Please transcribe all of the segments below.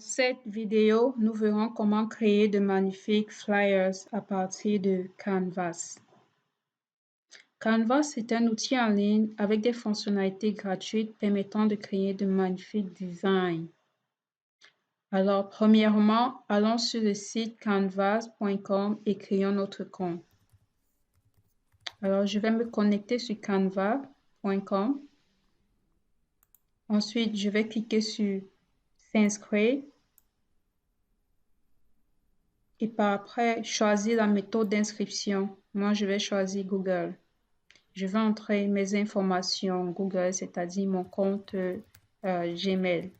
Cette vidéo, nous verrons comment créer de magnifiques flyers à partir de Canvas. Canvas est un outil en ligne avec des fonctionnalités gratuites permettant de créer de magnifiques designs. Alors, premièrement, allons sur le site canvas.com et créons notre compte. Alors, je vais me connecter sur canvas.com. Ensuite, je vais cliquer sur s'inscrire. Et par après, choisir la méthode d'inscription. Moi, je vais choisir Google. Je vais entrer mes informations Google, c'est-à-dire mon compte Gmail.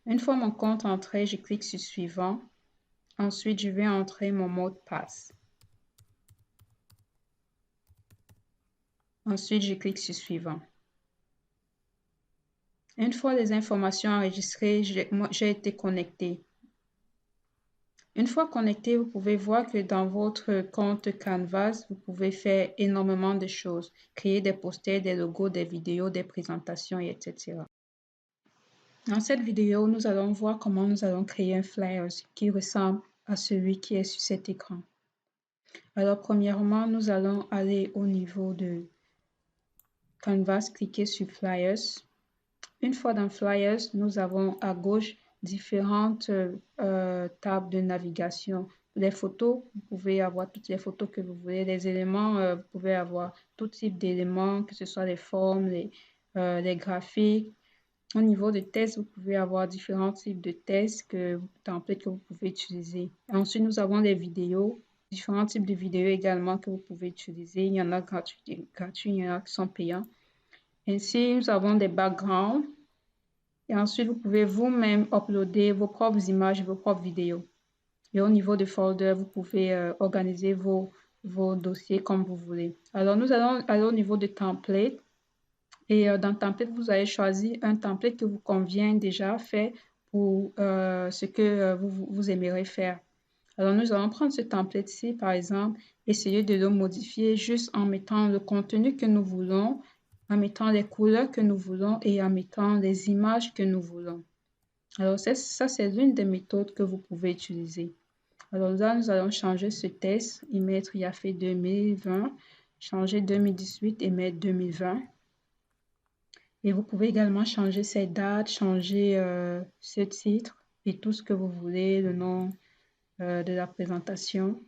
Une fois mon compte entré, je clique sur Suivant. Ensuite, je vais entrer mon mot de passe. Ensuite, je clique sur Suivant. Une fois les informations enregistrées, j'ai été connecté. Une fois connecté, vous pouvez voir que dans votre compte Canvas, vous pouvez faire énormément de choses. Créer des posters, des logos, des vidéos, des présentations, etc. Dans cette vidéo, nous allons voir comment nous allons créer un flyer qui ressemble à celui qui est sur cet écran. Alors, premièrement, nous allons aller au niveau de Canvas, cliquer sur Flyers. Une fois dans Flyers, nous avons à gauche différentes tables de navigation. Les photos, vous pouvez avoir toutes les photos que vous voulez. Les éléments, vous pouvez avoir tout type d'éléments, que ce soit les formes, les graphiques. Au niveau de tests, vous pouvez avoir différents types de tests, templates que vous pouvez utiliser. Et ensuite, nous avons les vidéos, différents types de vidéos également que vous pouvez utiliser. Il y en a gratuits, il y en a qui sont payants. Ainsi, nous avons des backgrounds. Et ensuite, vous pouvez vous-même uploader vos propres images et vos propres vidéos. Et au niveau de folder, vous pouvez organiser vos dossiers comme vous voulez. Alors, nous allons aller au niveau de template. Et dans template, vous allez choisir un template qui vous convient déjà fait pour ce que vous aimeriez faire. Alors, nous allons prendre ce template-ci, par exemple, essayer de le modifier juste en mettant le contenu que nous voulons, en mettant les couleurs que nous voulons et en mettant les images que nous voulons. Alors, ça, c'est l'une des méthodes que vous pouvez utiliser. Alors là, nous allons changer ce texte et mettre il a fait 2020, changer 2018 et mettre 2020. Et vous pouvez également changer ces dates, changer ce titre et tout ce que vous voulez, le nom de la présentation.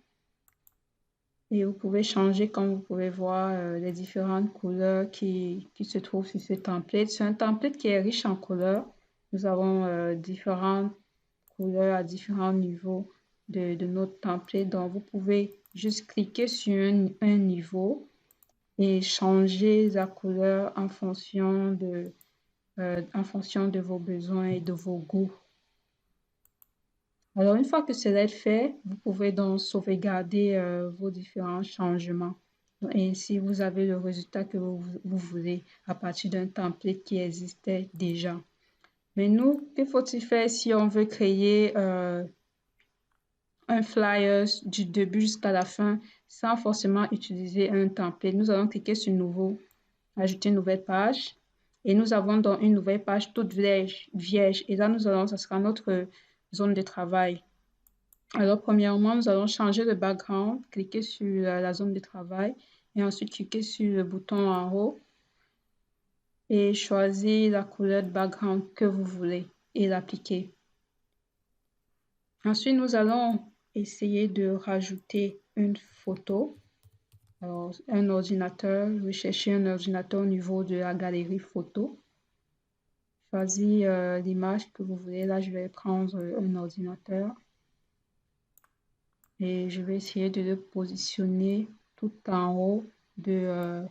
Et vous pouvez changer, comme vous pouvez voir, les différentes couleurs qui se trouvent sur ce template. C'est un template qui est riche en couleurs. Nous avons différentes couleurs à différents niveaux de notre template. Donc, vous pouvez juste cliquer sur un niveau et changer la couleur en fonction de vos besoins et de vos goûts. Alors, une fois que cela est fait, vous pouvez donc sauvegarder vos différents changements. Et ainsi, vous avez le résultat que vous voulez à partir d'un template qui existait déjà. Mais nous, que faut-il faire si on veut créer un flyer du début jusqu'à la fin sans forcément utiliser un template? Nous allons cliquer sur Nouveau, ajouter une nouvelle page. Et nous avons donc une nouvelle page toute vierge. Et là, ça sera notre zone de travail. Alors, premièrement, nous allons changer le background, cliquer sur la zone de travail et ensuite cliquer sur le bouton en haut et choisir la couleur de background que vous voulez et l'appliquer. Ensuite, nous allons essayer de rajouter une photo. Alors, un ordinateur, je vais chercher un ordinateur au niveau de la galerie photo. Choisir l'image que vous voulez. Là, je vais prendre un ordinateur. Et je vais essayer de le positionner tout en haut de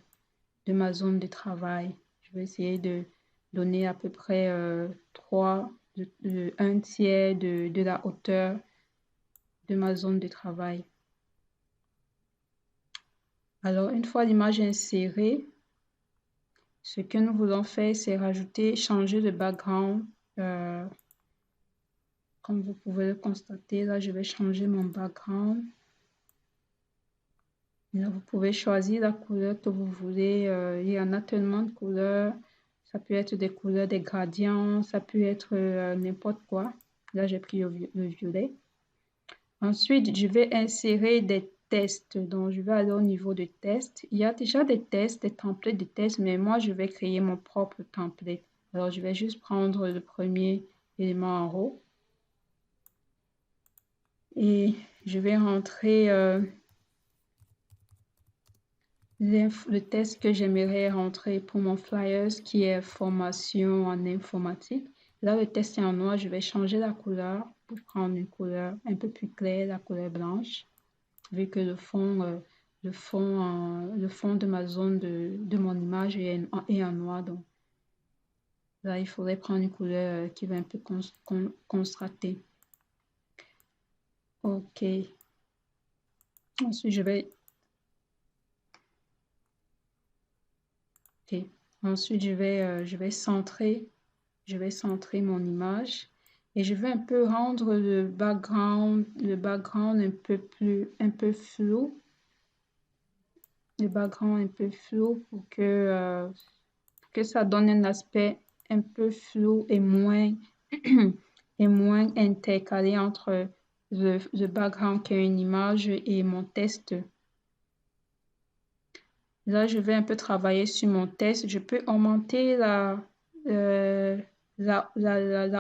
ma zone de travail. Je vais essayer de donner à peu près un tiers de la hauteur de ma zone de travail. Alors, une fois l'image insérée, ce que nous voulons faire, c'est changer le background. Comme vous pouvez le constater, là, je vais changer mon background. Là, vous pouvez choisir la couleur que vous voulez. Il y en a tellement de couleurs. Ça peut être des couleurs, des gradients, ça peut être n'importe quoi. Là, j'ai pris le violet. Ensuite, je vais insérer des tests. Donc, je vais aller au niveau de tests. Il y a déjà des tests, des templates de tests, mais moi, je vais créer mon propre template. Alors, je vais juste prendre le premier élément en haut. Et je vais rentrer le test que j'aimerais rentrer pour mon flyers qui est formation en informatique. Là, le test est en noir. Je vais changer la couleur pour prendre une couleur un peu plus claire, la couleur blanche, vu que le fond de ma zone de mon image est en noir. Donc là, il faudrait prendre une couleur qui va un peu contraster. OK. Ensuite, je vais centrer mon image et je vais un peu rendre le background un peu flou. Le background un peu flou pour que ça donne un aspect un peu flou et moins, et moins intercalé entre le background qui est une image et mon test. Là, je vais un peu travailler sur mon test. Je peux augmenter la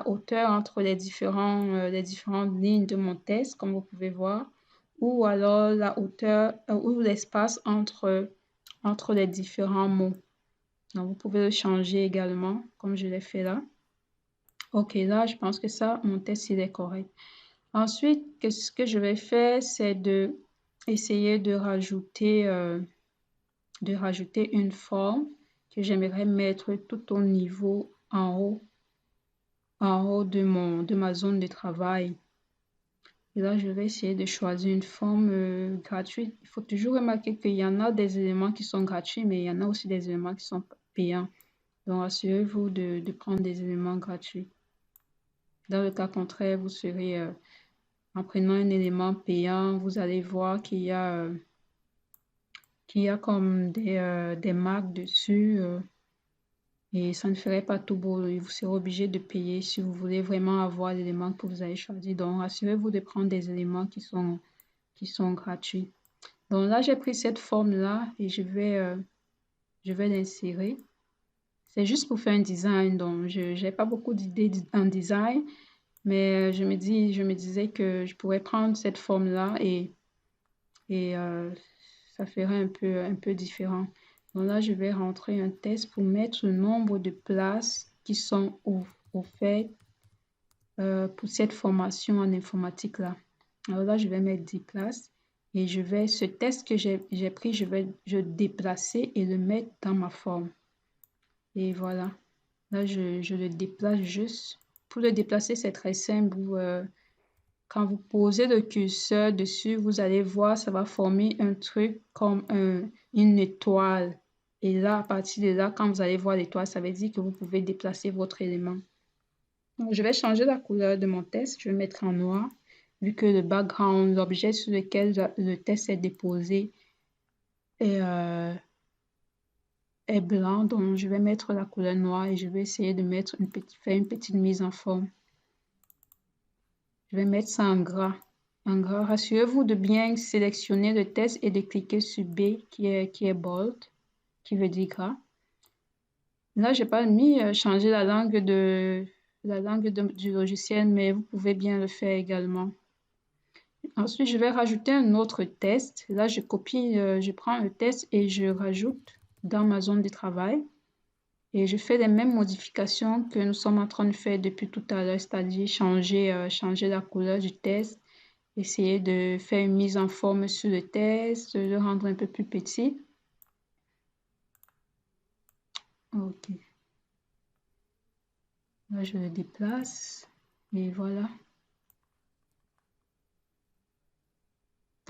hauteur entre les différentes lignes de mon test, comme vous pouvez voir, ou alors la hauteur ou l'espace entre les différents mots. Donc, vous pouvez le changer également, comme je l'ai fait là. OK, là, je pense que ça, mon test, il est correct. Ensuite, ce que je vais faire, c'est de essayer de rajouter une forme que j'aimerais mettre tout au niveau en haut de ma zone de travail. Et là, je vais essayer de choisir une forme gratuite. Il faut toujours remarquer qu'il y en a des éléments qui sont gratuits, mais il y en a aussi des éléments qui sont payants. Donc, assurez-vous de prendre des éléments gratuits. Dans le cas contraire, vous serez, en prenant un élément payant, vous allez voir qu'il y a comme des marques dessus et ça ne ferait pas tout beau. Vous serez obligé de payer si vous voulez vraiment avoir l'élément que vous avez choisi. Donc, assurez-vous de prendre des éléments qui sont gratuits. Donc là, j'ai pris cette forme-là et je vais l'insérer. C'est juste pour faire un design, donc je n'ai pas beaucoup d'idées en design, mais je me disais que je pourrais prendre cette forme-là et ça ferait un peu différent. Donc là, je vais rentrer un test pour mettre le nombre de places qui sont offertes pour cette formation en informatique-là. Alors là, je vais mettre 10 places et ce test que j'ai pris, je vais déplacer et le mettre dans ma forme. Et voilà. Là, je le déplace juste. Pour le déplacer, c'est très simple. Quand vous posez le curseur dessus, vous allez voir, ça va former un truc comme une étoile. Et là, à partir de là, quand vous allez voir l'étoile, ça veut dire que vous pouvez déplacer votre élément. Donc, je vais changer la couleur de mon test. Je vais mettre en noir, vu que le background, l'objet sur lequel le test est déposé est blanc. Donc, je vais mettre la couleur noire et je vais essayer de faire une petite mise en forme. Je vais mettre ça en gras. En gras, rassurez-vous de bien sélectionner le test et de cliquer sur B qui est bold, qui veut dire gras. Là, je n'ai pas mis changer la langue du logiciel, mais vous pouvez bien le faire également. Ensuite, je vais rajouter un autre test. Là, je prends un test et je rajoute dans ma zone de travail. Et je fais les mêmes modifications que nous sommes en train de faire depuis tout à l'heure, c'est-à-dire changer la couleur du test, essayer de faire une mise en forme sur le test, le rendre un peu plus petit. OK. Là, je le déplace et voilà.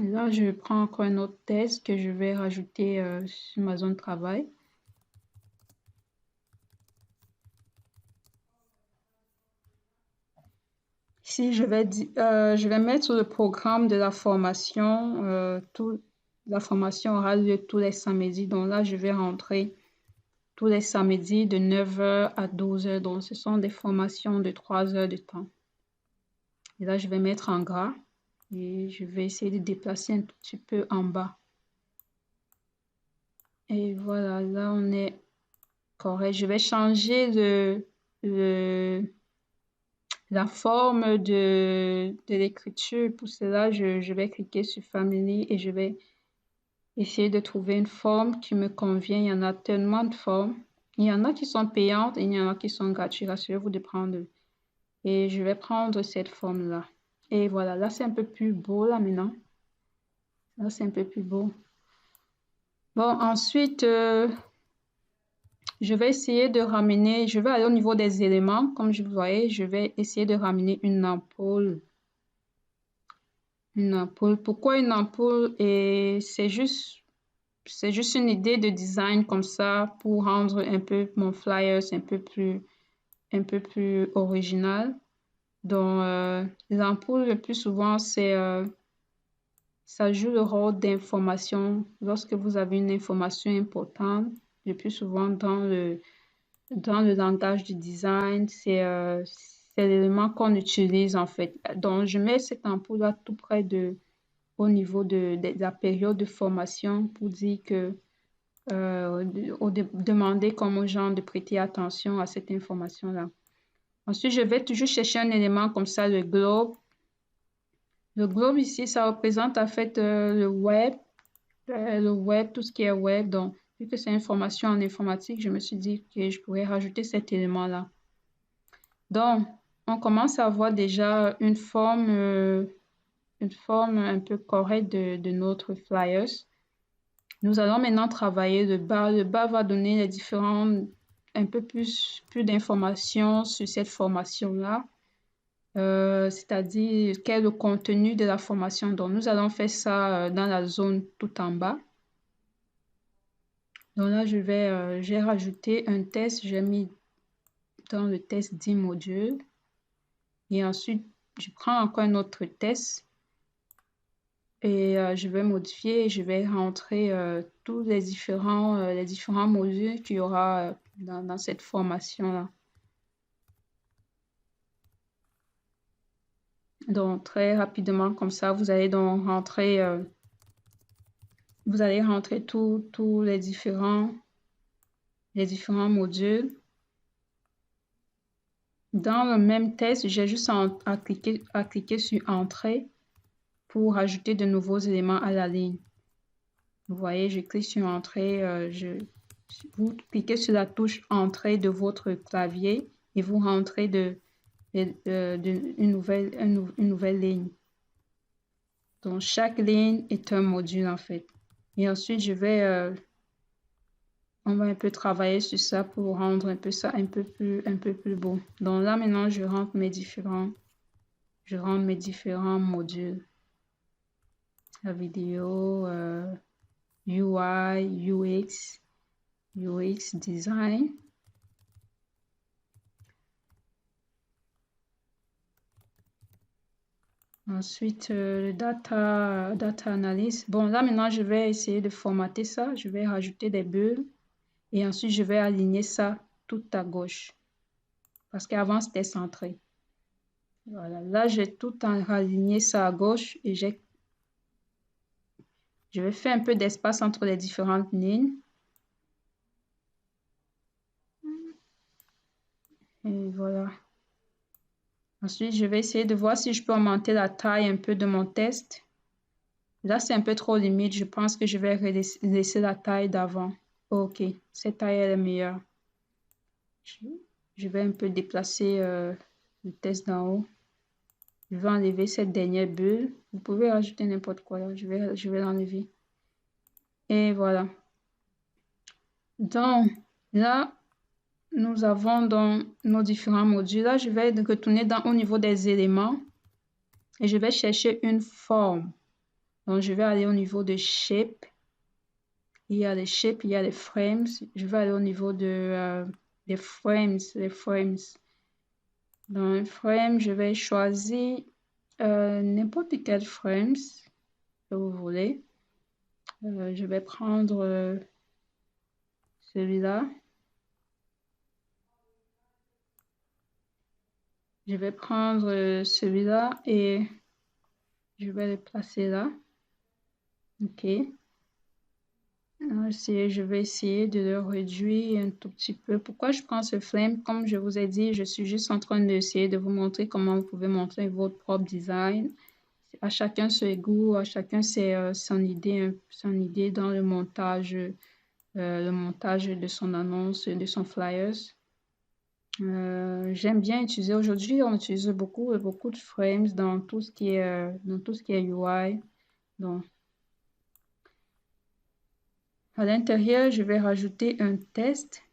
Et là, je prends encore un autre test que je vais rajouter sur ma zone de travail. Ici, je vais mettre le programme de la formation. La formation aura lieu tous les samedis. Donc là, je vais rentrer tous les samedis de 9h à 12h. Donc, ce sont des formations de 3 heures de temps. Et là, je vais mettre en gras et je vais essayer de déplacer un tout petit peu en bas. Et voilà, là, on est correct. Je vais changer la forme de l'écriture. Pour cela, je vais cliquer sur Family et je vais essayer de trouver une forme qui me convient. Il y en a tellement de formes. Il y en a qui sont payantes et il y en a qui sont gratuites. Rassurez-vous de prendre. Et je vais prendre cette forme-là. Et voilà, là, c'est un peu plus beau, là, maintenant. Là, c'est un peu plus beau. Bon, ensuite, je vais essayer de ramener, je vais aller au niveau des éléments. Comme je vous voyais, je vais essayer de ramener une ampoule. Une ampoule. Pourquoi une ampoule? Et c'est juste une idée de design comme ça pour rendre un peu mon flyer un peu plus original. Donc, les ampoules, le plus souvent, ça joue le rôle d'information. Lorsque vous avez une information importante, le plus souvent dans le langage du design, c'est l'élément qu'on utilise en fait. Donc, je mets cette ampoule-là tout près au niveau de la période de formation pour dire que, demander comme aux gens de prêter attention à cette information-là. Ensuite, je vais toujours chercher un élément comme ça, le globe. Le globe ici, ça représente en fait le web, tout ce qui est web. Donc, vu que c'est une formation en informatique, je me suis dit que je pourrais rajouter cet élément-là. Donc, on commence à avoir déjà une forme un peu correcte de notre flyers. Nous allons maintenant travailler le bas. Le bas va donner les différents, un peu plus d'informations sur cette formation-là. C'est-à-dire quel est le contenu de la formation. Donc, nous allons faire ça dans la zone tout en bas. Donc là, j'ai rajouté un test. J'ai mis dans le test 10 modules. Et ensuite, je prends encore un autre test. Et je vais modifier et je vais rentrer tous les différents modules qu'il y aura dans cette formation-là. Donc, très rapidement, comme ça, vous allez donc rentrer, tous les différents modules. Dans le même test, j'ai juste à cliquer sur Entrée pour ajouter de nouveaux éléments à la ligne. Vous voyez, je clique sur Entrée, vous cliquez sur la touche Entrée de votre clavier et vous rentrez une nouvelle ligne. Donc, chaque ligne est un module en fait. Et ensuite, on va un peu travailler sur ça pour rendre un peu ça un peu plus beau. Donc là, maintenant, je rentre mes différents modules. La vidéo, UI, UX design. Ensuite, data analysis. Bon, là, maintenant, je vais essayer de formater ça. Je vais rajouter des bulles. Et ensuite, je vais aligner ça tout à gauche. Parce qu'avant, c'était centré. Voilà. Là, j'ai tout aligné ça à gauche. Et je vais faire un peu d'espace entre les différentes lignes. Et voilà. Ensuite, je vais essayer de voir si je peux augmenter la taille un peu de mon test. Là, c'est un peu trop limite. Je pense que je vais laisser la taille d'avant. OK, cette taille elle est meilleure. Je vais un peu déplacer le test d'en haut. Je vais enlever cette dernière bulle. Vous pouvez rajouter n'importe quoi là. Je vais l'enlever. Et voilà. Donc, là, nous avons donc nos différents modules. Là, je vais retourner au niveau des éléments et je vais chercher une forme. Donc, je vais aller au niveau de Shape. Il y a les shapes, il y a les frames. Je vais aller au niveau des frames, les frames. Dans un frame, je vais choisir n'importe quel frames que vous voulez. Je vais prendre celui-là. Je vais prendre celui-là et je vais le placer là. OK. Je vais essayer de le réduire un tout petit peu. Pourquoi je prends ce flame? Comme je vous ai dit, je suis juste en train d'essayer de vous montrer comment vous pouvez montrer votre propre design. À chacun ses goûts, à chacun son idée dans le montage de son annonce, de son flyers. J'aime bien utiliser, aujourd'hui, on utilise beaucoup de frames dans tout ce qui est UI. Donc, à l'intérieur, je vais rajouter un test.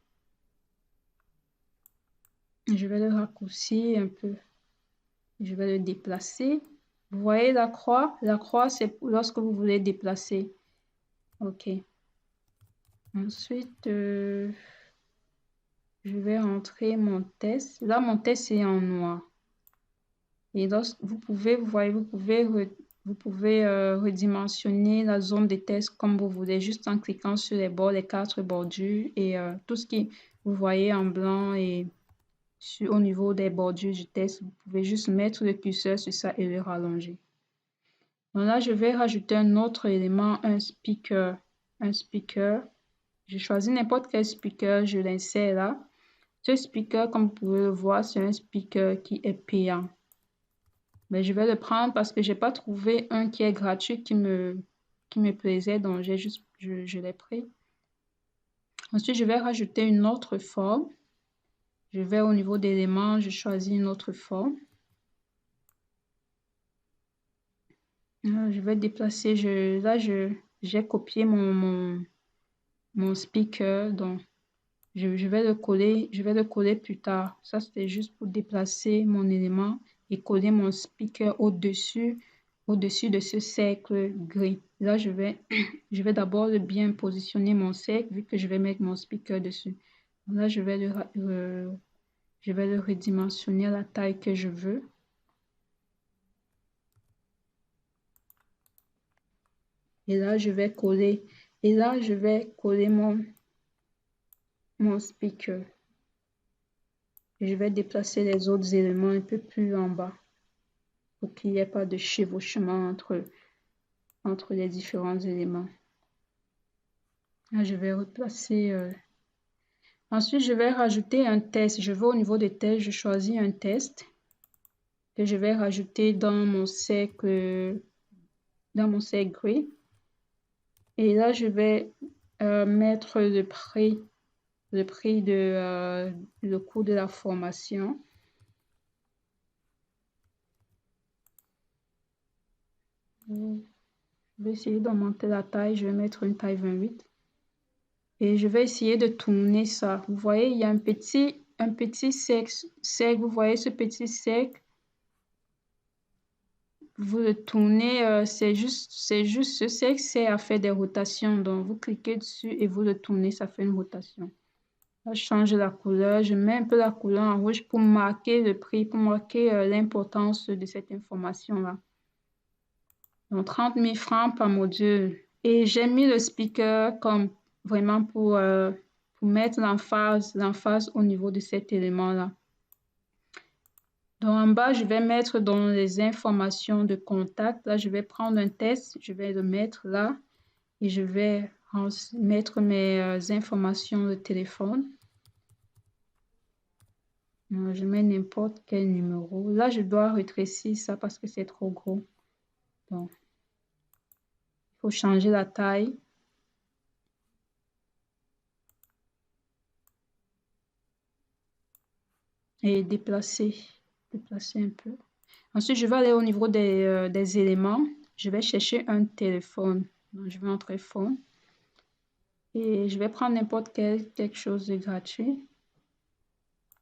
Je vais le raccourcir un peu. Je vais le déplacer. Vous voyez la croix? La croix, c'est lorsque vous voulez déplacer. OK. Ensuite, je vais rentrer mon test. Là, mon test est en noir. Et lorsque vous pouvez, vous voyez, vous pouvez redimensionner la zone de test comme vous voulez, juste en cliquant sur les bords, les 4 bordures et tout ce qui vous voyez en blanc et au niveau des bordures du test, vous pouvez juste mettre le curseur sur ça et le rallonger. Donc là, je vais rajouter un autre élément, un speaker. Un speaker. Je choisis n'importe quel speaker, je l'insère là. Ce speaker, comme vous pouvez le voir, c'est un speaker qui est payant. Mais je vais le prendre parce que je n'ai pas trouvé un qui est gratuit qui me plaisait, donc je l'ai pris. Ensuite, je vais rajouter une autre forme. Je vais au niveau d'éléments, je choisis une autre forme. Je vais déplacer, j'ai copié mon speaker, donc je vais le coller plus tard. Ça, c'était juste pour déplacer mon élément et coller mon speaker au-dessus de ce cercle gris. Là, je vais d'abord bien positionner mon cercle vu que je vais mettre mon speaker dessus. Là, je vais le redimensionner à la taille que je veux. Et là, je vais coller mon speaker. Je vais déplacer les autres éléments un peu plus en bas pour qu'il n'y ait pas de chevauchement entre les différents éléments. Là, je vais replacer. Ensuite, je vais rajouter un test. Je vais au niveau des tests, je choisis un test que je vais rajouter dans mon cercle gris. Et là, je vais mettre le prix de le coût de la formation. Je vais essayer d'augmenter la taille. Je vais mettre une taille 28. Et je vais essayer de tourner ça. Vous voyez, il y a un petit cercle. Vous voyez ce petit cercle? Vous le tournez, c'est juste ce cercle, c'est à faire des rotations. Donc, vous cliquez dessus et vous le tournez, ça fait une rotation. Là, je change la couleur. Je mets un peu la couleur en rouge pour marquer le prix, pour marquer l'importance de cette information-là. Donc, 30 000 francs par module. Et j'ai mis le speaker comme vraiment pour mettre l'emphase au niveau de cet élément-là. Donc, en bas, je vais mettre dans les informations de contact. Là, je vais prendre un test, je vais le mettre là et je vais mettre mes informations de téléphone. Je mets n'importe quel numéro. Là, je dois rétrécir ça parce que c'est trop gros. Donc, il faut changer la taille. Et déplacer un peu. Ensuite, je vais aller au niveau des éléments. Je vais chercher un téléphone. Donc, je vais entrer phone. Et je vais prendre n'importe quelque chose de gratuit.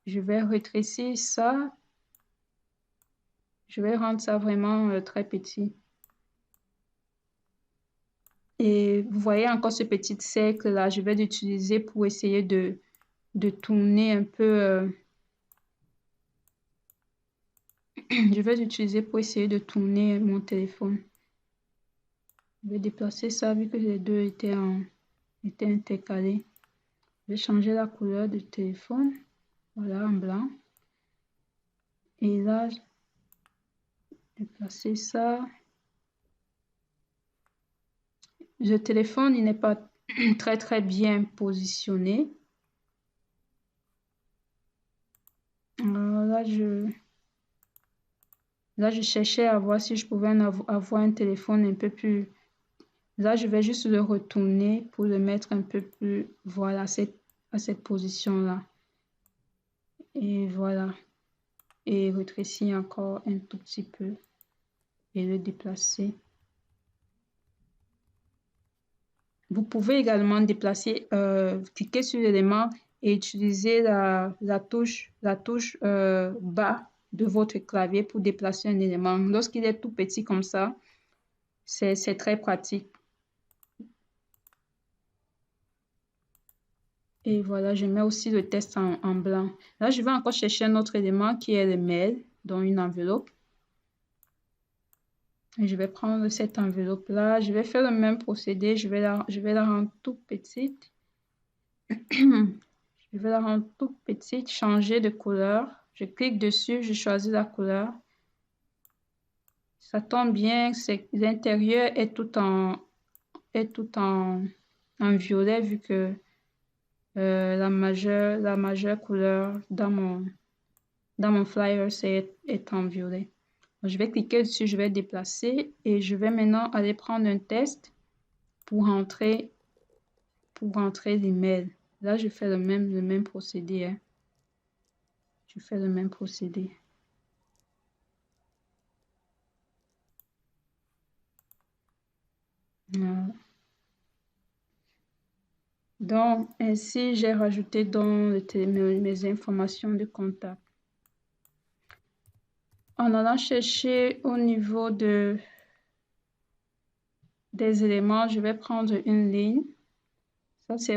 Je vais rétrécir ça. Je vais rendre ça vraiment très petit. Et vous voyez encore ce petit cercle-là. Je vais l'utiliser pour essayer de tourner un peu. Je vais l'utiliser pour essayer de tourner mon téléphone. Je vais déplacer ça vu que les deux étaient intercalés. Je vais changer la couleur du téléphone. Voilà, en blanc. Et là, déplacer ça. Le téléphone, il n'est pas très bien positionné. Alors là, je cherchais à voir si je pouvais avoir un téléphone un peu plus. Là, je vais juste le retourner pour le mettre un peu plus, voilà, à cette position-là. Et voilà. Et rétrécir encore un tout petit peu et le déplacer. Vous pouvez également déplacer, cliquer sur l'élément et utiliser la touche bas de votre clavier pour déplacer un élément. Lorsqu'il est tout petit comme ça, c'est très pratique. Et voilà, je mets aussi le test en blanc. Là, je vais encore chercher un autre élément qui est le mail dans une enveloppe. Et je vais prendre cette enveloppe-là. Je vais faire le même procédé. Je vais la rendre toute petite. Je vais la rendre toute petite, changer de couleur. Je clique dessus, je choisis la couleur. Ça tombe bien, l'intérieur est tout en violet vu que la majeure couleur dans mon flyer est en violet. Donc, je vais cliquer dessus, je vais déplacer et je vais maintenant aller prendre un test pour rentrer l'email. Là, je fais le même procédé. Hein. Je fais le même procédé. Voilà. Donc, ainsi, j'ai rajouté dans mes informations de contact. En allant chercher au niveau des éléments, je vais prendre une ligne. Ça, c'est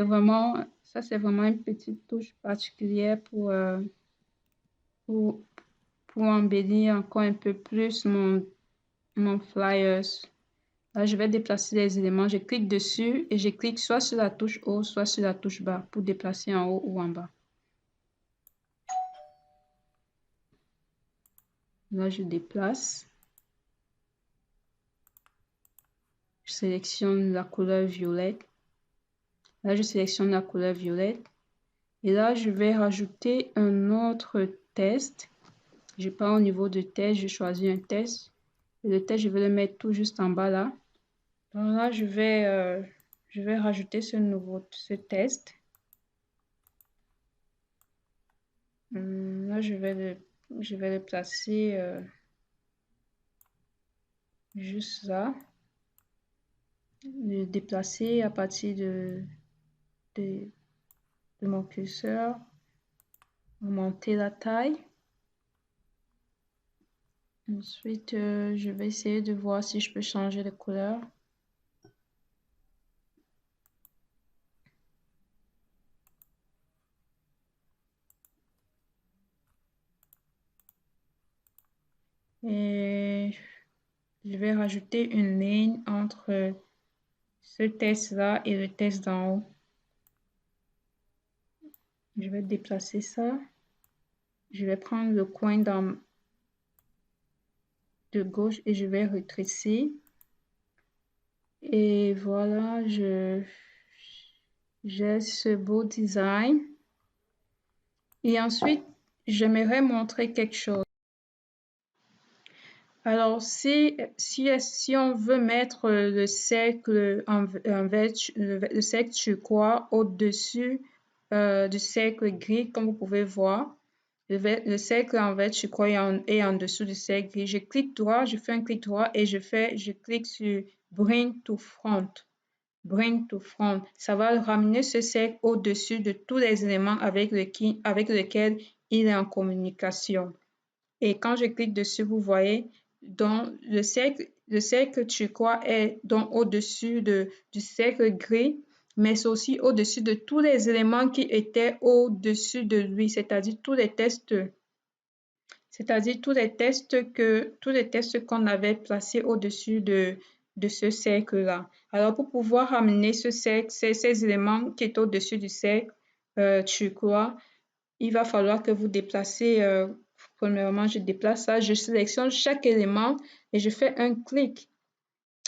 vraiment une petite touche particulière pour embellir encore un peu plus mon flyers. Là, je vais déplacer les éléments. Je clique dessus et je clique soit sur la touche haut, soit sur la touche bas pour déplacer en haut ou en bas. Là, je déplace. Je sélectionne la couleur violette. Là, je sélectionne la couleur violette. Et là, je vais rajouter un autre test. Je pars au niveau de test, je choisis un test. Et le test, je vais le mettre tout juste en bas là. Donc là, je vais rajouter ce test. Là, je vais le placer juste là. Le déplacer à partir de mon curseur. Augmenter la taille. Ensuite, je vais essayer de voir si je peux changer de couleur. Et je vais rajouter une ligne entre ce test-là et le test d'en haut. Je vais déplacer ça. Je vais prendre le coin de gauche et je vais rétrécir. Et voilà, j'ai ce beau design. Et ensuite, j'aimerais montrer quelque chose. Alors, si on veut mettre le cercle le cercle turquoise au-dessus du cercle gris, comme vous pouvez voir, le cercle en vert turquoise est en dessous du cercle gris. Je clique droit, je fais un clic droit et je clique sur Bring to Front. Bring to Front. Ça va ramener ce cercle au-dessus de tous les éléments avec lesquels il est en communication. Et quand je clique dessus, vous voyez, donc le cercle turquoise est donc au-dessus du cercle gris, mais c'est aussi au-dessus de tous les éléments qui étaient au-dessus de lui, c'est-à-dire tous les tests qu'on avait placés au-dessus de ce cercle-là. Alors, pour pouvoir ramener ces éléments qui étaient au-dessus du cercle turquoise, il va falloir que vous déplacez Premièrement, je déplace ça, je sélectionne chaque élément et je fais un clic.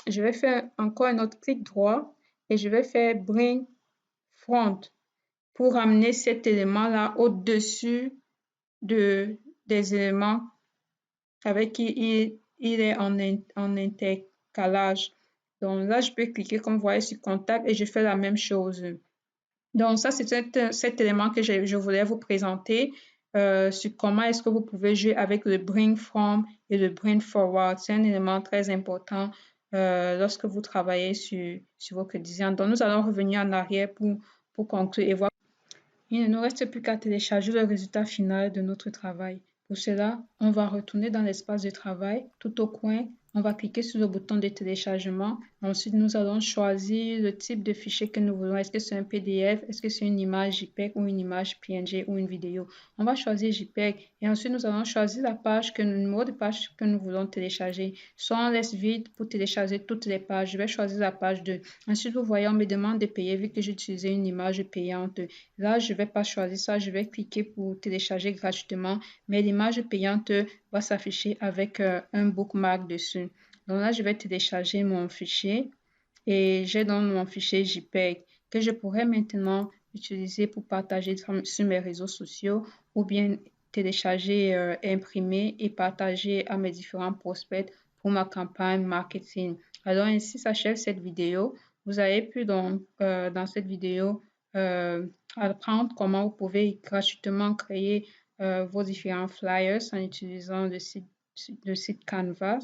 Je vais faire encore un autre clic droit et je vais faire Bring Front pour amener cet élément-là au-dessus des éléments avec qui il est en intercalage. Donc là, je peux cliquer comme vous voyez sur Contact et je fais la même chose. Donc ça, c'est cet élément que je voulais vous présenter sur comment est-ce que vous pouvez jouer avec le Bring From et le Bring Forward. C'est un élément très important lorsque vous travaillez sur votre design. Donc nous allons revenir en arrière pour conclure et voir. Il ne nous reste plus qu'à télécharger le résultat final de notre travail. Pour cela, on va retourner dans l'espace de travail. Tout au coin, on va cliquer sur le bouton de téléchargement. Ensuite, nous allons choisir le type de fichier que nous voulons. Est-ce que c'est un PDF? Est-ce que c'est une image JPEG ou une image PNG ou une vidéo? On va choisir JPEG et ensuite nous allons choisir le numéro de page que nous voulons télécharger. Soit on laisse vide pour télécharger toutes les pages. Je vais choisir la page 2. Ensuite, vous voyez, on me demande de payer vu que j'utilisais une image payante. Là, je ne vais pas choisir ça. Je vais cliquer pour télécharger gratuitement, mais l'image payante va s'afficher avec un bookmark dessus. Donc là, je vais télécharger mon fichier et j'ai donc mon fichier JPEG que je pourrais maintenant utiliser pour partager sur mes réseaux sociaux ou bien télécharger, imprimer et partager à mes différents prospects pour ma campagne marketing. Alors ainsi s'achève cette vidéo. Vous avez pu donc dans cette vidéo apprendre comment vous pouvez gratuitement créer vos différents flyers en utilisant le site Canva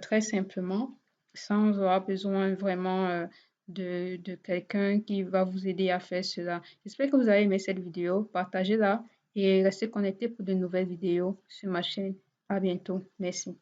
très simplement, sans avoir besoin vraiment de quelqu'un qui va vous aider à faire cela. J'espère que vous avez aimé cette vidéo. Partagez-la et restez connectés pour de nouvelles vidéos sur ma chaîne. À bientôt. Merci.